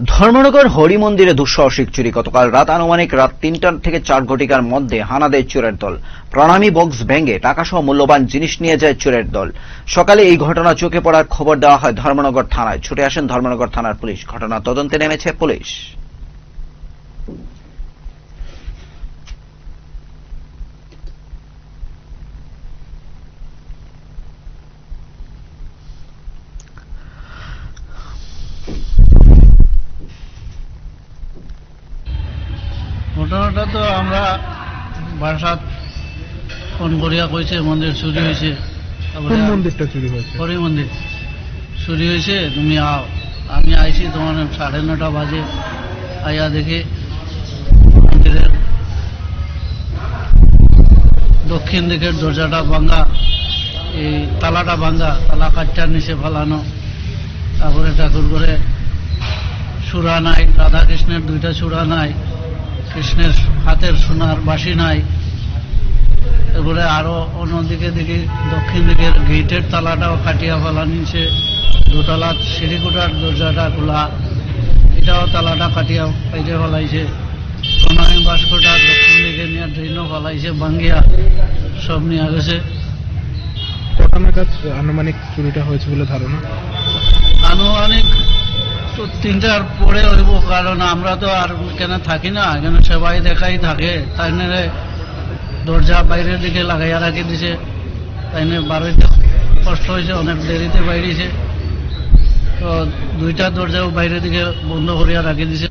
ধর্মনগর হরি মন্দিরে দুঃসাহসিক চুরি। গতকাল রাত আনুমানিক রাত ৩টা থেকে ৪ ঘটিকার মধ্যে হানা দেয় চোরের দল। প্রণামী বক্স ভেঙে টাকাসহ মূল্যবান জিনিস নিয়ে যায় চোরের দল। সকালে এই ঘটনা চোখে পড়ার খবর দেওয়া হয় ধর্মনগর থানায়। ছুটে আসেন ধর্মনগর থানার পুলিশ। ঘটনা তদন্তে নেমেছে পুলিশ। ঘটনাটা তো আমরা বাসাত ফোন করিয়া কইছে মন্দির চুরি হয়েছে। কোন মন্দিরটা চুরি হয়েছে? হরি মন্দির চুরি হয়েছে, তুমি আও। আমি আইছি তোমার 9:30 বাজে। আইয়া দেখি মন্দিরের দক্ষিণ দিকের দরজাটা ভাঙ্গা, এই তালাটা ভাঙ্গা, তালা কাঠটার নিচে ফালানো। তারপরে ঠাকুর করে চূড়া নাই, রাধা কৃষ্ণের 2টা চূড়া নাই, কৃষ্ণের হাতের সোনার বাঁশি নাই। এরপরে আরো অন্যদিকে দেখি দক্ষিণ দিকের গেটের তালাটাও কাটিয়া ফেলা, নিচে দোতলা সিঁড়িকুটার দরজাটা খোলা, এটাও তালাটা কাটিয়া পাইতে ফেলাইছে। প্রণামী বাস্কটা দক্ষিণ দিকে নিয়ে ড্রেনও ফেলাইছে, ভাঙ্গিয়া সব নিয়ে গেছে। কটা নাগাদ আনুমানিক চুরিটা হয়েছে বলে ধারণা? আনুমানিক তো 3টার পরে হইব, কারণ আমরা তো আর এখানে থাকি না, এখানে সবাই দেখাই থাকে। তাই দরজা বাইরের দিকে লাগাইয়া রাখি দিছে, তাই বাড়িতে কষ্ট হয়েছে, অনেক দেরিতে বাইরেছে। তো 2টা দরজাও বাইরের দিকে বন্ধ করিয়া রাখি দিছে।